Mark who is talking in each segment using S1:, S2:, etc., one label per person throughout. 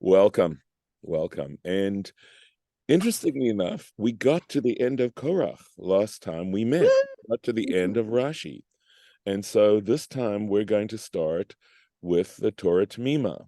S1: Welcome, welcome. And interestingly enough, we got to the end of Korach last time we met. We got to the end of Rashi. And so this time we're going to start with the TorahT'mimah,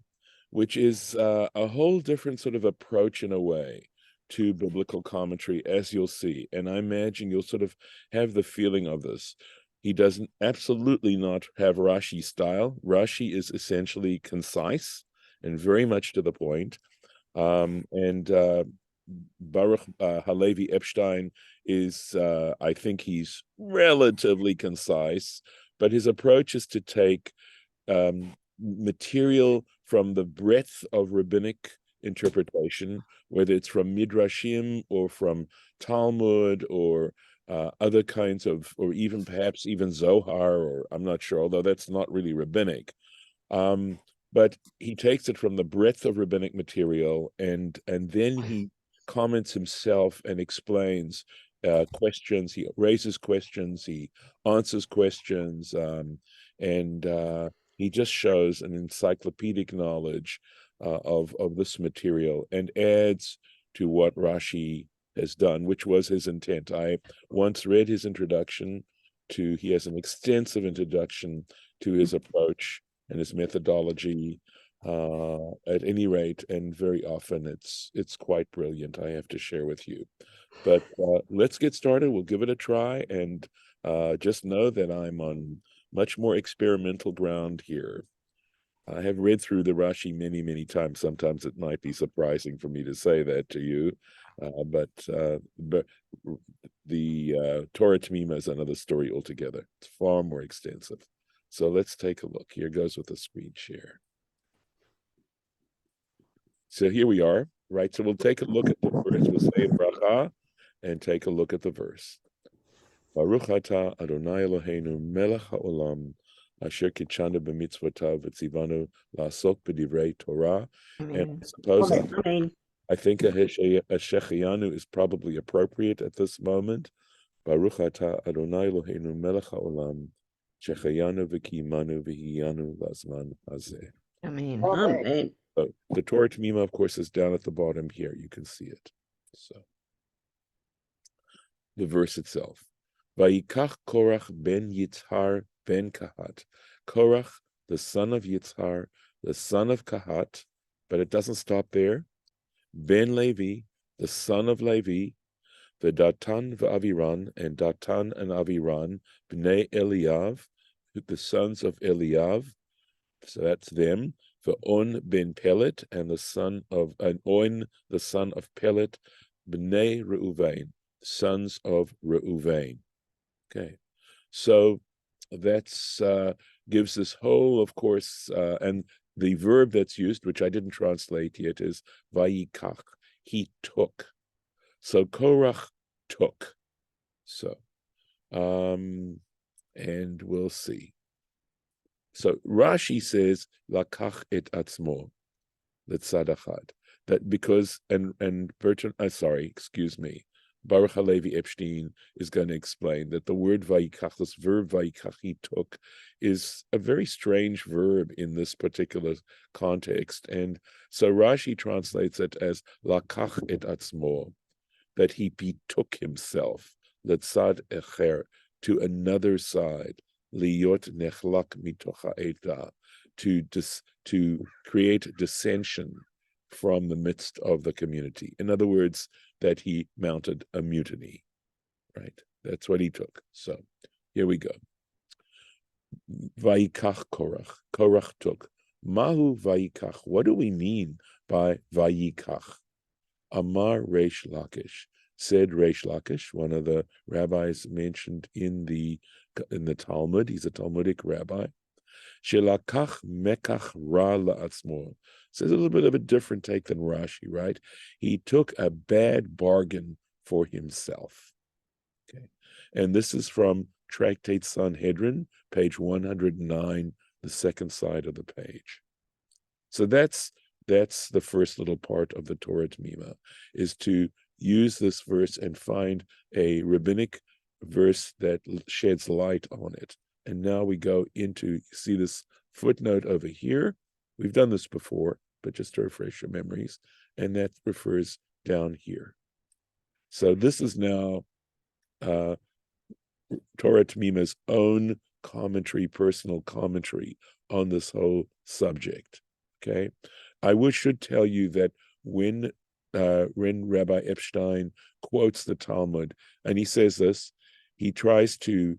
S1: which is a whole different sort of approach in a way to biblical commentary, as you'll see. And I imagine you'll sort of have the feeling of this. He doesn't absolutely not have Rashi style. Rashi is essentially concise and very much to the point. And Baruch Halevi Epstein is, I think he's relatively concise, but his approach is to take material from the breadth of rabbinic interpretation, whether it's from Midrashim or from Talmud or other kinds of, or even perhaps even Zohar, or I'm not sure, although that's not really rabbinic. But he takes it from the breadth of rabbinic material, and then he comments himself and explains questions. He raises questions, he answers questions, and he just shows an encyclopedic knowledge of this material and adds to what Rashi has done, which was his intent. I once read his introduction to, he has an extensive introduction to his approach and his methodology, at any rate, and very often it's quite brilliant, I have to share with you. But let's get started. We'll give it a try, and just know that I'm on much more experimental ground here. I have read through the Rashi many, many times. Sometimes it might be surprising for me to say that to you, but the TorahT'mimah is another story altogether. It's far more extensive. So let's take a look. Here goes with the screen share. So here we are, right? So we'll take a look at the verse. We'll say bracha and take a look at the verse. Baruch atah Adonai Eloheinu melech haolam asher kitshanu b'mitzvotav v'tzivanu la'asok b'divrei Torah. And I suppose I think a Shechianu is probably appropriate at this moment. Baruch atah Adonai Eloheinu melech haolam Shechayanu v'kiyimanu v'hiyanu lazman hazeh.
S2: Amen. Amen.
S1: So the TorahT'mimah, of course, is down at the bottom here. You can see it. So the verse itself. Vayikach Korach ben Yitzhar ben Kahat. Korach, the son of Yitzhar, the son of Kahat, but it doesn't stop there. Ben Levi, the son of Levi, the Datan v'Aviran, and Datan and Aviran, bnei Eliav, the sons of Eliav, so that's them. On ben Pelet, and the son of On, the son of Pelet, bnei Reuven, sons of Reuven. Okay, so that's gives this whole, of course, and the verb that's used, which I didn't translate yet, is vayikach. He took. So Korach took. So, and we'll see. So Rashi says lakach et atzmo, letzad that because and Bertrand, excuse me, Baruch Halevi Epstein is going to explain that the word vayikach, this verb vayikach, he took, is a very strange verb in this particular context, and so Rashi translates it as lakach et atzmo, that he betook himself, letzad echer, to another side. Liyot nechlak mitocha eda, to create dissension from the midst of the community. In other words, that he mounted a mutiny, right? That's what he took. So here we go. Vayikach Korach. Korach took. Mahu vayikach. What do we mean by vayikach? Amar Reish Lakish. Said Reish Lakish, one of the rabbis mentioned in the Talmud. He's a Talmudic rabbi. Shelakach mekach ra la'atzmo. So it's a little bit of a different take than Rashi, right? He took a bad bargain for himself. Okay, and this is from Tractate Sanhedrin, page 109, the second side of the page. So that's the first little part of the TorahT'mimah, is to use this verse and find a rabbinic verse that sheds light on it. And now we go into, see this footnote over here. We've done this before. but just to refresh your memories, and that refers down here. So this is now TorahT'mimah's own commentary, personal commentary on this whole subject. Okay, I should tell you that when Rabbi Epstein quotes the Talmud, and he says this, he tries to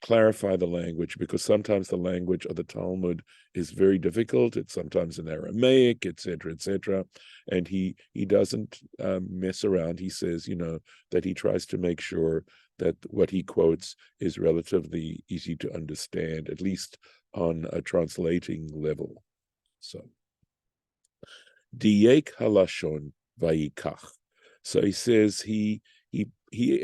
S1: clarify the language, because sometimes the language of the Talmud is very difficult. It's sometimes in Aramaic, etc., and he doesn't mess around. He says, that he tries to make sure that what he quotes is relatively easy to understand, at least on a translating level. So, Diek halashon vayikach. So he says he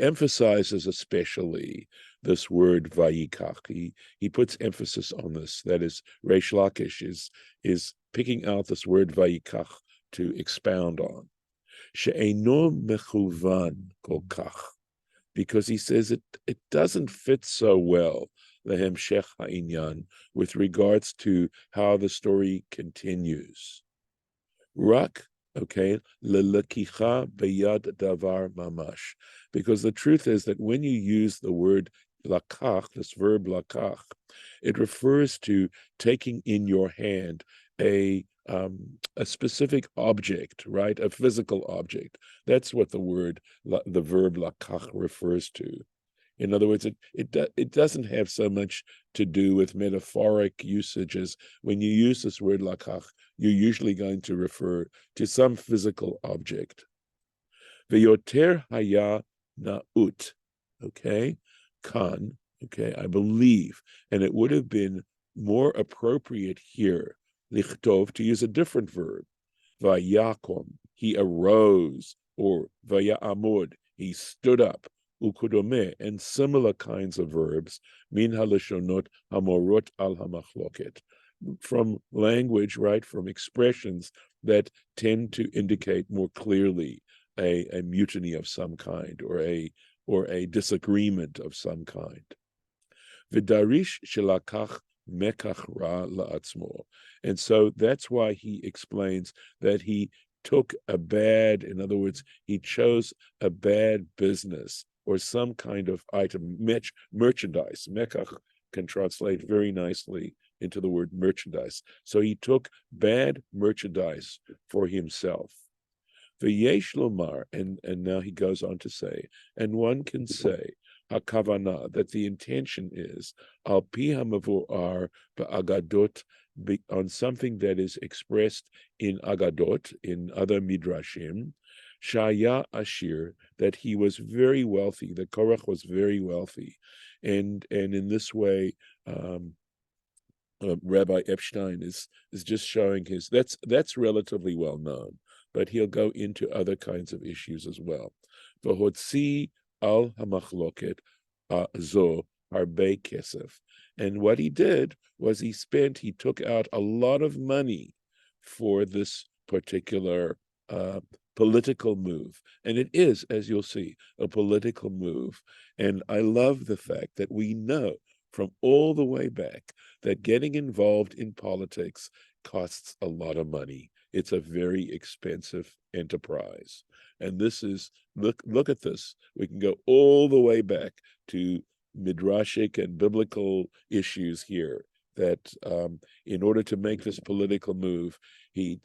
S1: emphasizes especially this word vayikach. He puts emphasis on this. That is, Reish Lakish is picking out this word vayikach to expound on. She'eino mechuvan kol kach, because he says it doesn't fit so well, lehemshech ha'inyan, with regards to how the story continues. Rak, okay, lelekicha beyad davar mamash, because the truth is that when you use the word lakach, this verb lakach, it refers to taking in your hand a specific object, right? A physical object. That's what the verb lakach refers to. In other words, it doesn't have so much to do with metaphoric usages. When you use this word lakach, you're usually going to refer to some physical object. Veyoter haya na'ut, okay, kan, okay, I believe, and it would have been more appropriate here, lichtov, to use a different verb. Vayakom, he arose, or vaya'amod, he stood up. Ukudome, and similar kinds of verbs, min halashonot hamorot al hamachloket, from language, right, from expressions that tend to indicate more clearly a mutiny of some kind, or a disagreement of some kind. V'darish shelakach mekach ra la'atzmo, and so that's why he explains that he took in other words, he chose a bad business or some kind of item, merchandise. Mekach can translate very nicely into the word merchandise. So he took bad merchandise for himself. V'yesh lomar, and now he goes on to say, and one can say, hakavana, that the intention is al pi hamavuar ba'agadot, on something that is expressed in agadot, in other midrashim, shaya ashir, that he was very wealthy, that Korach was very wealthy, and in this way, Rabbi Epstein is just showing that's relatively well known, but he'll go into other kinds of issues as well. V'hotzi al hamachloket zo harbe kesef, and what he did was he took out a lot of money for this particular political move, and it is, as you'll see, a political move. And I love the fact that we know from all the way back that getting involved in politics costs a lot of money. It's a very expensive enterprise. And this is, look at this. We can go all the way back to midrashic and biblical issues here, that in order to make this political move, he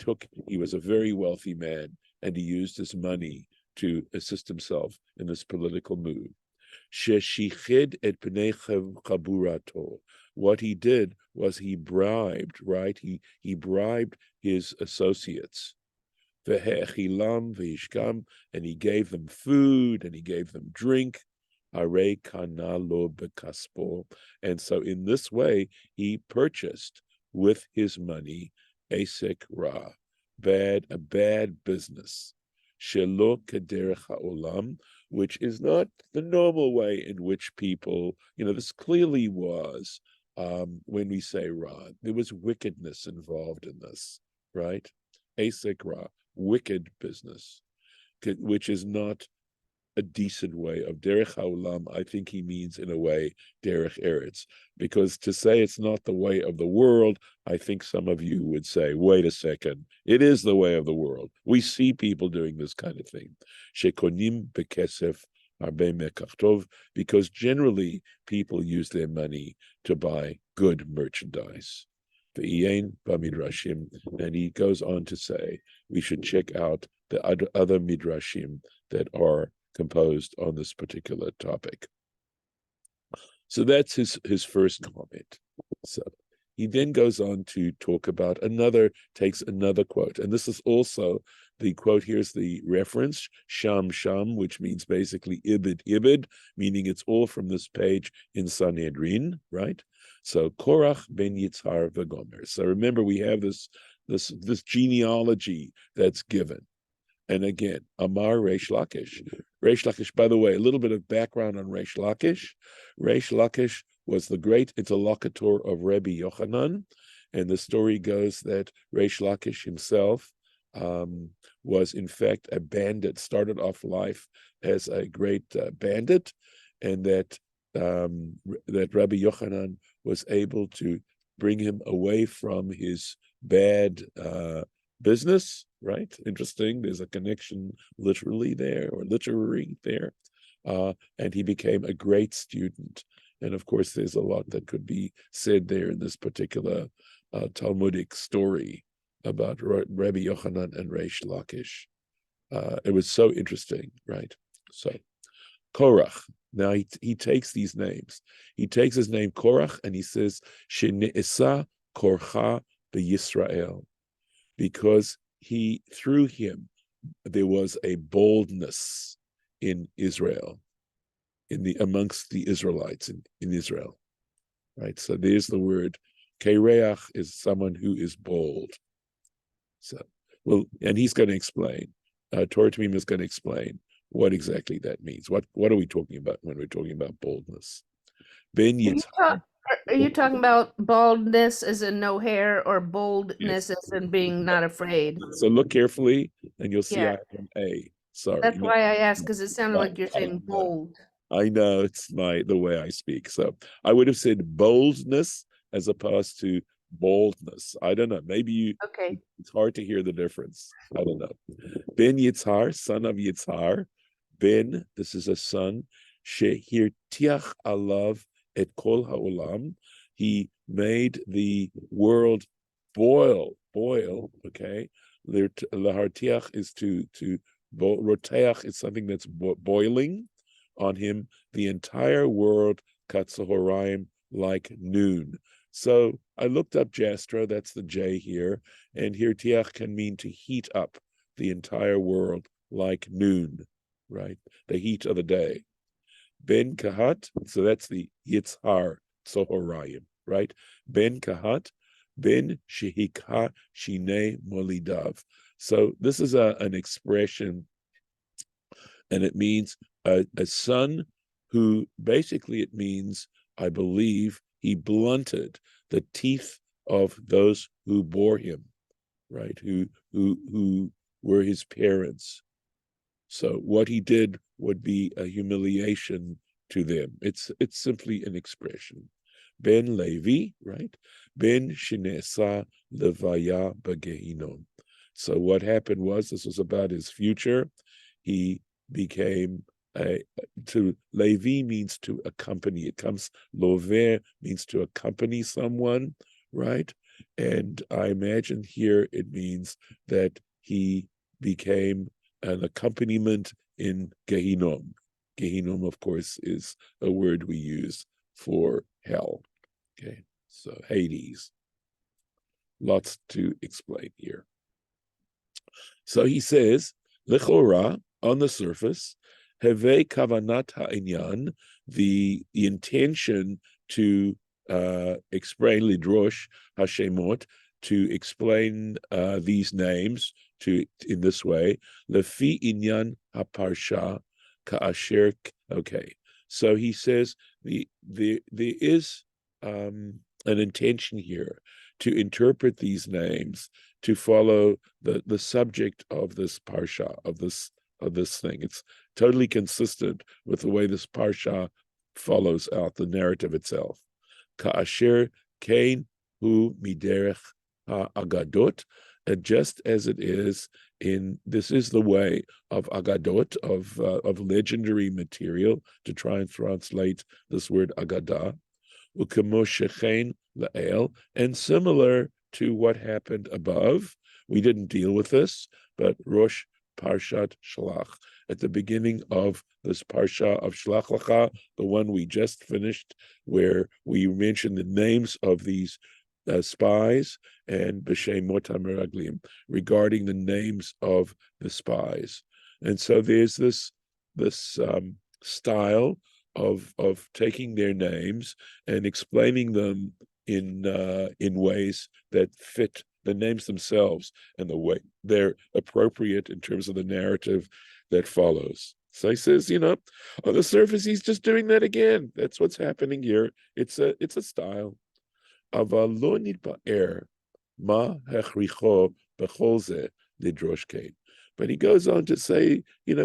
S1: was a very wealthy man, and he used his money to assist himself in this political move. Sheshiched et pnei chaburato. What he did was he bribed, right? He bribed his associates. Ve'echilam ve'ishkam, and he gave them food and he gave them drink. Hare kana lo bekaspo, and so in this way he purchased with his money asek ra, a bad business. Shelo kederech ha'olam, which is not the normal way in which people, this clearly was, when we say ra, there was wickedness involved in this, right? Asek ra, wicked business, which is not a decent way of derech haolam. I think he means, in a way, derech eretz, because to say it's not the way of the world, I think some of you would say, wait a second, it is the way of the world. We see people doing this kind of thing. Shekonim bekesef harbe mekach tov, because generally people use their money to buy good merchandise. V'yein b'midrashim, and he goes on to say we should check out the other midrashim that are composed on this particular topic. So that's his first comment. So he then goes on to talk about takes another quote, and this is also the quote. Here's the reference, sham sham, which means basically ibid ibid, meaning it's all from this page in Sanhedrin, right? So Korach ben Yitzhar v'gomer. So remember, we have this genealogy that's given. And again, Amar Reish Lakish. Reish Lakish, by the way, a little bit of background on Reish Lakish. Reish Lakish was the great interlocutor of Rabbi Yochanan. And the story goes that Reish Lakish himself was in fact a bandit, started off life as a great bandit, and that Rabbi Yochanan was able to bring him away from his bad business, right? Interesting. There's a connection literally there, or literary there. And he became a great student. And of course, there's a lot that could be said there in this particular Talmudic story about Rabbi Yochanan and Reish Lakish. It was so interesting, right? So Korach. Now he takes these names. He takes his name Korach and he says, Shene'esa Korcha beYisrael, because through him there was a boldness in Israel, amongst the Israelites in Israel, right? So there's the word. Kereach is someone who is bold. So, well, and he's going to explain. TorahT'mimah is going to explain what exactly that means. What are we talking about when we're talking about boldness? Ben Yitzhak.
S2: Are you talking about baldness as in no hair, or boldness
S1: Yes.
S2: as in being not afraid?
S1: So look carefully, and you'll see I
S2: Yeah,
S1: have an A. Sorry.
S2: that's
S1: No,
S2: why I asked, because it sounded
S1: no,
S2: like you're
S1: I
S2: saying
S1: know.
S2: bold.
S1: I know it's the way I speak. So I would have said boldness as opposed to boldness. I don't know. Maybe
S2: Okay.
S1: it's hard to hear the difference. I don't know. Ben Yitzhar, son of Yitzhar. Ben, this is a son. Shehirtiach alav et kol haolam. He made the world boil. Okay. Lahartiach is to roteach is something that's boiling on him. The entire world katzahoraim, like noon. So I looked up Jastra, that's the J here, and hirtiach can mean to heat up the entire world like noon, right? The heat of the day. Ben Kahat, so that's the Yitzhar Tzohorayim, right? Ben Kahat, Ben Shehika Shine Molidav. So this is an expression, and it means a son who, basically it means, I believe, he blunted the teeth of those who bore him, right? Who were his parents. So what he did would be a humiliation to them. It's simply an expression. Ben Levi, right? Ben Shinesa Levaya Bagehinom. So what happened was, this was about his future. He became Levi means to accompany. It comes, lover means to accompany someone, right? And I imagine here it means that he became an accompaniment in Gehinom. Gehinom, of course, is a word we use for hell. Okay, so Hades. Lots to explain here. So he says, Lechora, on the surface, Heve kavanat ha'inyan, the intention to explain lidrosh hashemot, to explain these names in this way, lefi inyan haparsha ka'asher. Okay, so he says there is an intention here to interpret these names to follow the subject of this parsha, of this of this thing. It's totally consistent with the way this parsha follows out the narrative itself. Ka'asher kein hu miderech ha'agadot, and just as it is this is the way of agadot, of legendary material, to try and translate this word agadah, ukemo shechein la'el, and similar to what happened above. We didn't deal with this, but Rosh Parshat Shlach, at the beginning of this parsha of Shlach Lecha, the one we just finished, where we mentioned the names of these spies, and b'shemot hameraglim, regarding the names of the spies. And so there's this style of taking their names and explaining them in ways that fit the names themselves and the way they're appropriate in terms of the narrative that follows. So he says, on the surface, he's just doing that again. That's what's happening here. It's a style. Aval lo nitba'er ma hechricho b'chol zeh lidrosh kein. But he goes on to say,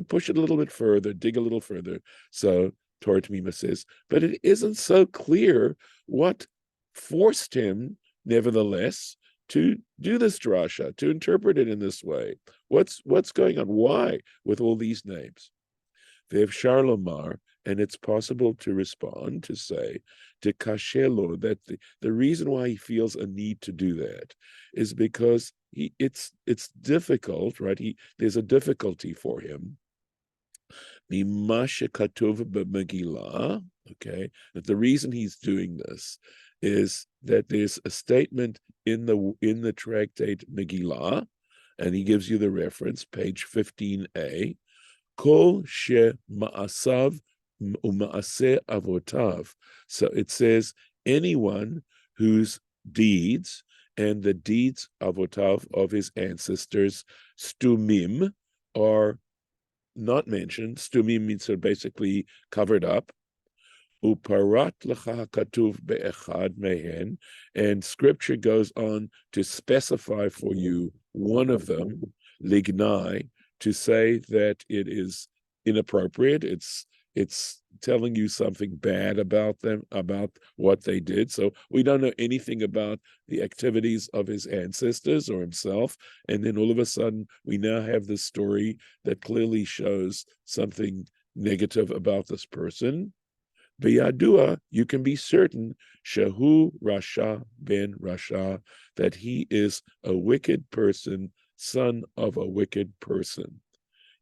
S1: push it a little bit further, dig a little further. So TorahT'mimah says, but it isn't so clear what forced him, nevertheless, to do this drasha, to interpret it in this way. What's going on? Why with all these names? Ve'efshar lomar, and it's possible to respond, to say, to kashelo, that the reason why he feels a need to do that is because it's difficult, right? There's a difficulty for him. Mima shekatuv b'Megillah, okay, that the reason he's doing this is that there's a statement in the tractate Megillah, and he gives you the reference, page 15a, Kol she ma'asav u'ma'aseh avotav. So it says anyone whose deeds and the deeds avotav, of his ancestors, stumim, are not mentioned. Stumim means they're basically covered up. Uparat lecha katuv be'echad mehen, and Scripture goes on to specify for you one of them, lignai, to say that it is inappropriate. It's telling you something bad about them, about what they did. So we don't know anything about the activities of his ancestors or himself. And then all of a sudden, we now have this story that clearly shows something negative about this person. B'yadua, you can be certain, Shehu Rasha ben Rasha, that he is a wicked person, son of a wicked person.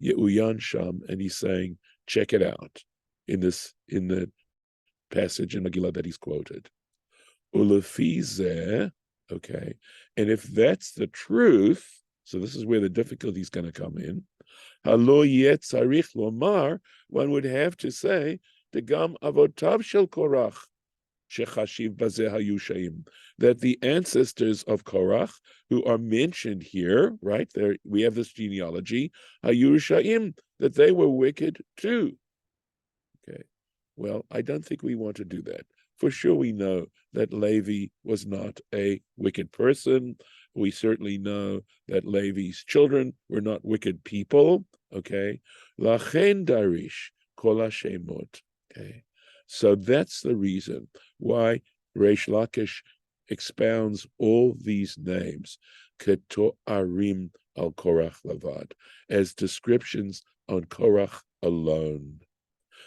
S1: Ye'uyan Sham, and he's saying, check it out in the passage in Megillah that he's quoted. Ulefi zeh, okay, and if that's the truth, so this is where the difficulty is going to come in. Halo yeh tzarich lomar, one would have to say, Degam avotav shel Korach shechashiv bazeh hayushaim, that the ancestors of Korach, who are mentioned here, right there, we have this genealogy, hayushaim, that they were wicked too. Okay, well, I don't think we want to do that. For sure, we know that Levi was not a wicked person. We certainly know that Levi's children were not wicked people. Okay, lachen darish kol hashemot. Okay, so that's the reason why Reish Lakish expounds all these names, ketoarim al Korach lavad, as descriptions on Korach alone.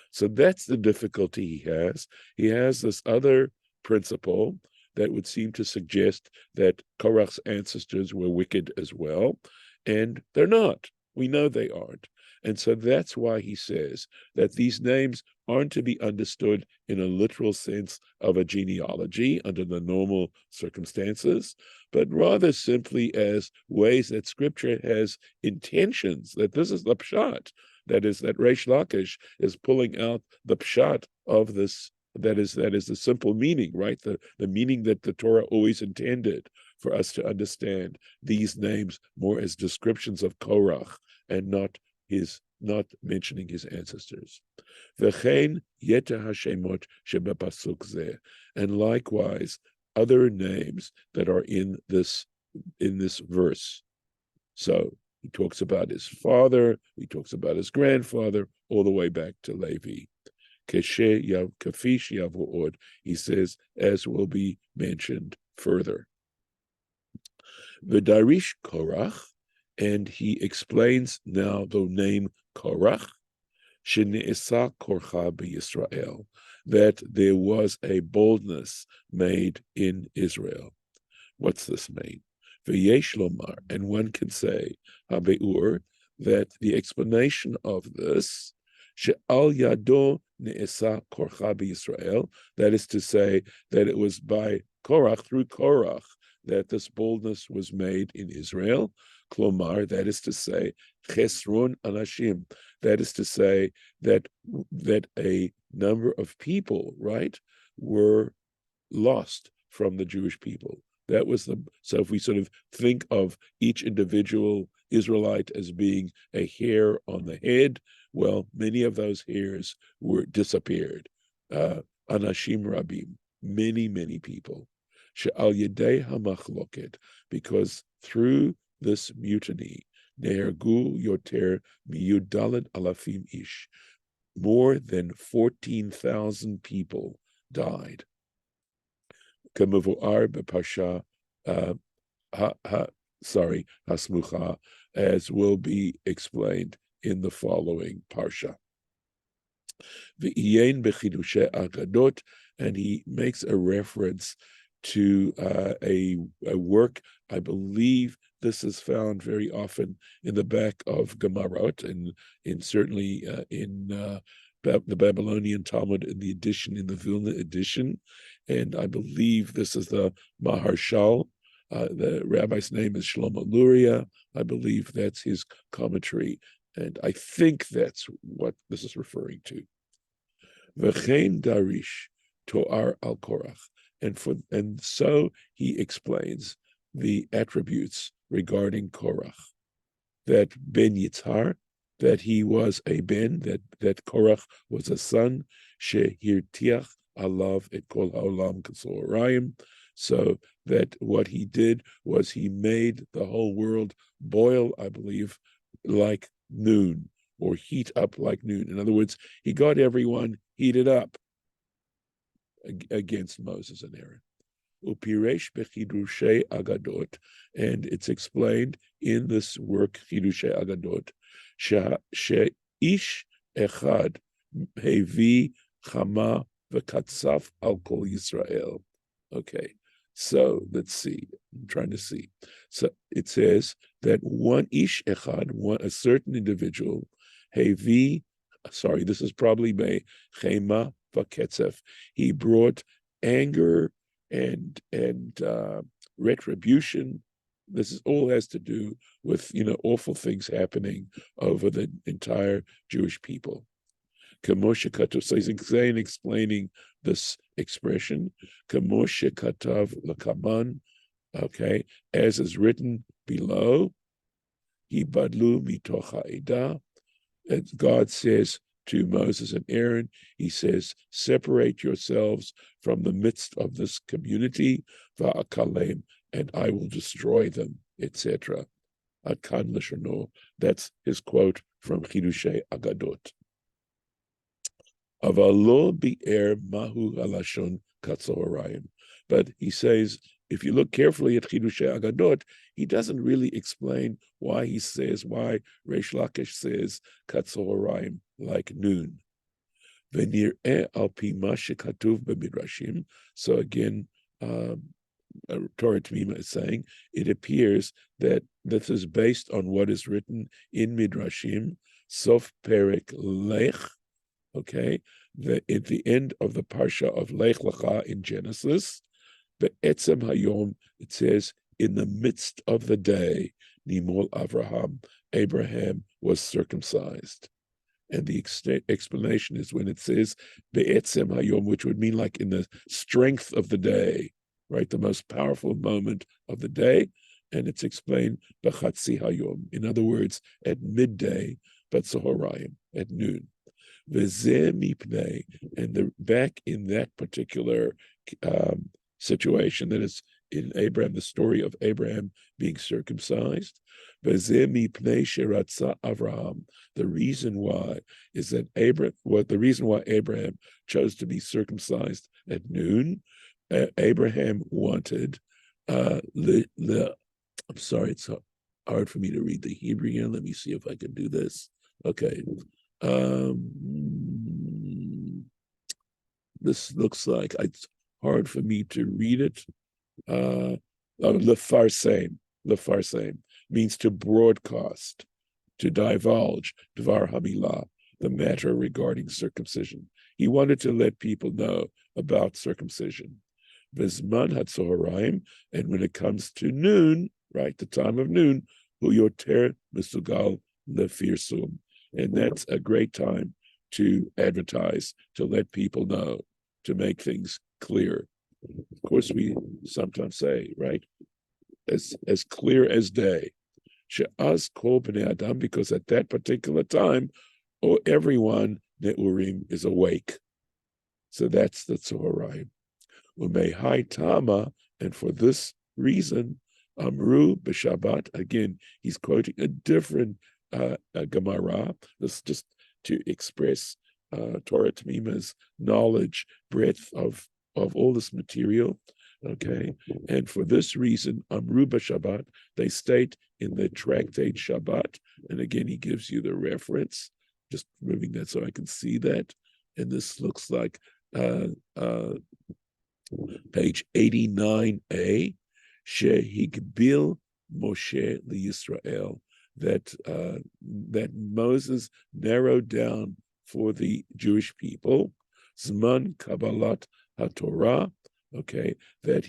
S1: So that's the difficulty he has. He has this other principle that would seem to suggest that Korach's ancestors were wicked as well, and they're not. We know they aren't. And so that's why he says that these names aren't to be understood in a literal sense of a genealogy under the normal circumstances, but rather simply as ways that Scripture has intentions, that this is the pshat, that is, that Reish Lakish is pulling out the pshat of this, that is the simple meaning, right? The meaning that the Torah always intended for us to understand these names more as descriptions of Korach and not mentioning his ancestors. V'chein yeteh hashemot shebepasuk zeh, and likewise other names that are in this verse. So He talks about his father, he talks about his grandfather, all the way back to Levi. Kafish Yavuod, he says, as will be mentioned further. V'darish Korach, and he explains now the name Korach, Shene'esa Korcha b'Yisrael, that there was a boldness made in Israel. What's this mean? V'yesh lomar, and one can say, habeur, that the explanation of this, she'al yado ne'esa korcha b'Yisrael, that is to say, that it was by Korach, through Korach, that this boldness was made in Israel. Klomar, that is to say, chesron anashim, that is to say, that a number of people, right, were lost from the Jewish people. That was so if we sort of think of each individual Israelite as being a hair on the head, well, many of those hairs were disappeared. Anashim rabim, many people. She'al yedei hamachloket, because through this mutiny, nehergu yoter miyudalad alafim ish, more than 14,000 people died. Kemevuar beparsha, hasmucha, as will be explained in the following parsha. V'yein bechidushe agadot, and he makes a reference to a work. I believe this is found very often in the back of Gemarot, and certainly in the Babylonian Talmud, in the Vilna edition, and I believe this is the Maharshal. The rabbi's name is Shlomo Luria. I believe that's his commentary, and I think that's what this is referring to. V'chein darish to'ar al Korach, and so he explains the attributes regarding Korach, that ben Yitzhar, that he was a ben, that Korach was a son, shehirtiach alav et kol haolam k'sorayim, so that what he did was he made the whole world boil, I believe, like noon, or heat up like noon. In other words, he got everyone heated up against Moses and Aaron. Upiresh bechidushe agadot, and it's explained in this work Chidushe Agadot, she'ish echad hevi chama v'katzaf al kol Yisrael. Okay, so let's see. I'm trying to see. So it says that one ish echad, a certain individual, hevi. Sorry, this is probably by chema v'ketzef. He brought anger and retribution. This all has to do with awful things happening over the entire Jewish people. Kamoshe Katav, so he's explaining this expression. Kamoshe Katav lakaman, okay, as is written below. Yibadlu mitoch ha'edah, as God says to Moses and Aaron, he says, separate yourselves from the midst of this community, va'akalem, and I will destroy them, etc. Akan l'shono, that's his quote from Chidushe Agadot. Avalo bi'er mahu halashon katzoharayim. But he says, if you look carefully at Chidushe Agadot, he doesn't really explain why Reish Lakish says katzoharayim, like noon. V'nir'eh al pi ma shekatuv b'midrashim. So again, TorahT'mimah is saying, it appears that this is based on what is written in Midrashim, Sof Perek Lech, okay, at the end of the parsha of Lech Lecha in Genesis, Be'etzem Hayom, it says, in the midst of the day, Nimol Abraham was circumcised. And the explanation is when it says Be'etzem Hayom, which would mean like in the strength of the day, right, the most powerful moment of the day, and it's explained B'chatzi Hayom, in other words, at midday, but Tzoharayim, at noon. V'zeh mipnei, and back in that particular situation, that is in Abraham, the story of Abraham being circumcised. Avraham. The reason why is that the reason why Abraham chose to be circumcised at noon. Abraham wanted I'm sorry, it's hard for me to read the Hebrew here. Let me see if I can do this. Okay. This looks like it's hard for me to read it. Lefarsem means to broadcast, to divulge, dvar hamilah, the matter regarding circumcision. He wanted to let people know about circumcision. Vizman hatzoharaim, and when it comes to noon, right, the time of noon, hu yoter misugal lefirsum, and that's a great time to advertise, to let people know, to make things clear. Of course, we sometimes say, right, as clear as day. She'az kol b'nei adam, because at that particular time, everyone ne'urim is awake. So that's the Tzoharayim. Umehai tama, and for this reason, amru b'Shabbat. Again, he's quoting a different Gemara. This is just to express TorahT'mimah's knowledge, breadth of all this material. Okay, and for this reason, amru b'Shabbat, they state in the tractate Shabbat, and again he gives you the reference. Just moving that so I can see that, and this looks like page 89a, Shehigbil Moshe LiYisrael, that Moses narrowed down for the Jewish people, Zman Kabbalat HaTorah, okay, that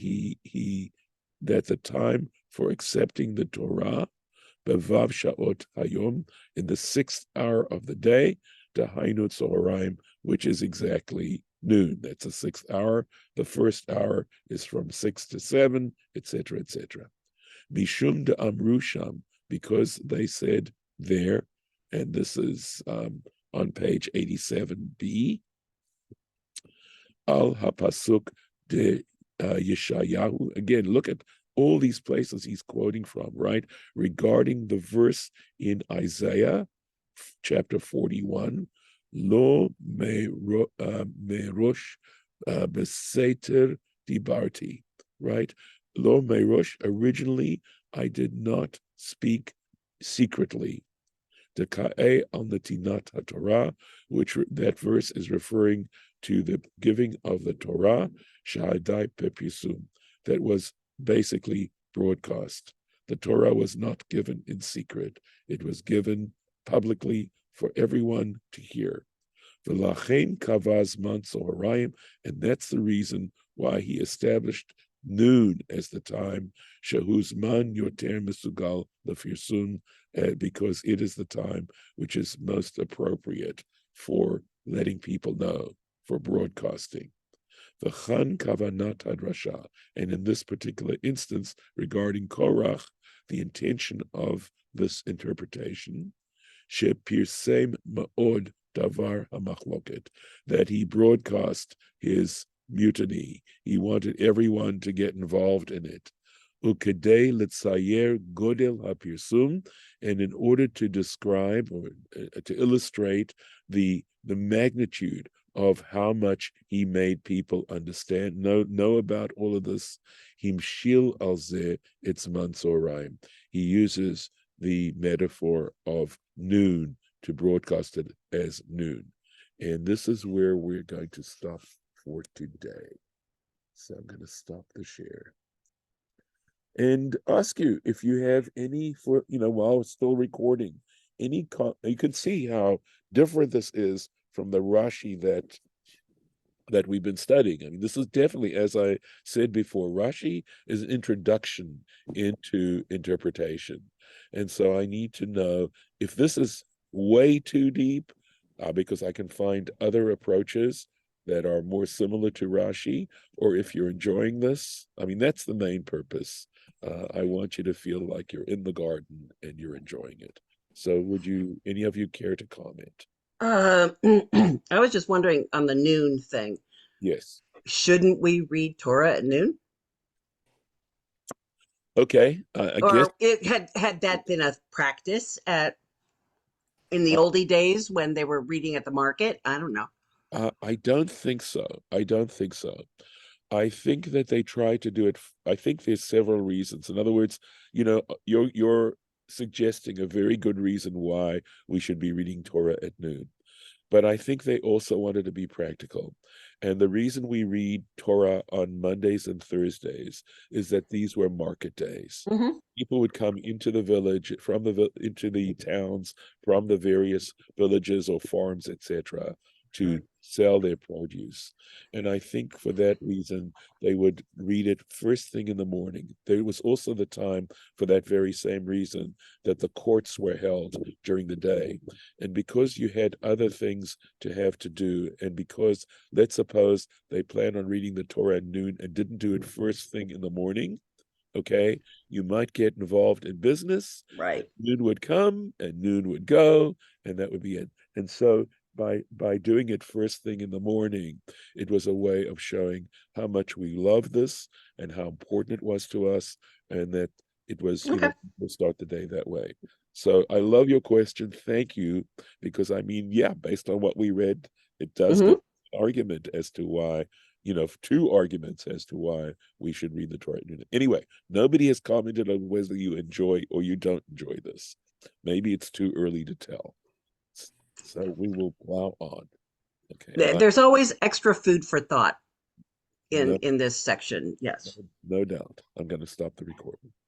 S1: that the time for accepting the Torah, Bevav Sha'ot Hayom, in the 6th hour of the day, Dahainu Tzoharayim, which is exactly noon. That's the 6th hour. The first hour is from 6 to 7, etc., etc. Mishum de Amrusham, because they said there, and this is on page 87b, Al HaPasuk de Yeshayahu. Again, look at all these places he's quoting from, right? Regarding the verse in Isaiah, chapter 41, Lo merosh beseter dibarti, right? Lo merosh, originally I did not speak secretly. The ka'e al natinat haTorah, which that verse is referring to the giving of the Torah, shahadai pepisum, that was basically broadcast. The Torah was not given in secret. It was given publicly for everyone to hear. V'lachein kavaz man tzoharayim, and that's the reason why he established noon as the time, shehuz man yoter misugal lefirsun, because it is the time which is most appropriate for letting people know, for broadcasting. V'chan kavanat hadrasha, and in this particular instance regarding Korach, the intention of this interpretation, shepirsem ma'od davar hamachloket, that he broadcast his mutiny. He wanted everyone to get involved in it. Ukedei letzayer godel hapirsum, and in order to describe or to illustrate the magnitude of how much he made people understand, know about all of this, himshil al zeh etzman tzoharayim. He uses the metaphor of noon to broadcast it as noon. And this is where we're going to stop for today. So I'm going to stop the share and ask you if you have any, for while it's still recording, any you can see how different this is from the Rashi that we've been studying. I mean, this is definitely, as I said before, Rashi is an introduction into interpretation. And so I need to know if this is way too deep, because I can find other approaches that are more similar to Rashi, or if you're enjoying this. I mean, that's the main purpose. I want you to feel like you're in the garden and you're enjoying it. So would any of you care to comment?
S3: I was just wondering on the noon thing.
S1: Yes.
S3: Shouldn't we read Torah at noon?
S1: Okay, I guess
S3: Or it had that been a practice in the
S1: uh,
S3: oldie days when they were reading at the market? I don't know.
S1: I don't think so. I don't think so. I think that they try to do it. I think there's several reasons. In other words, you're suggesting a very good reason why we should be reading Torah at noon. But I think they also wanted to be practical. And the reason we read Torah on Mondays and Thursdays is that these were market days.
S3: Hmm.
S1: People would come into the village, into the towns, from the various villages or farms, etc., to sell their produce. And I think for that reason, they would read it first thing in the morning. There was also the time, for that very same reason, that the courts were held during the day. And because you had other things to have to do, and because, let's suppose, they plan on reading the Torah at noon and didn't do it first thing in the morning, okay, you might get involved in business.
S3: Right.
S1: Noon would come and noon would go, and that would be it. And so by doing it first thing in the morning, it was a way of showing how much we love this and how important it was to us, and that it was,
S3: Okay.
S1: we'll start the day that way. So I love your question. Thank you, because I mean, yeah, based on what we read, it does
S3: Hmm.
S1: give an argument as to why, two arguments as to why we should read the Torah. Anyway, nobody has commented on whether you enjoy or you don't enjoy this. Maybe it's too early to tell. So we will plow on. Okay. And
S3: There's always extra food for thought
S1: no,
S3: in this section. Yes.
S1: no doubt. I'm going to stop the recording.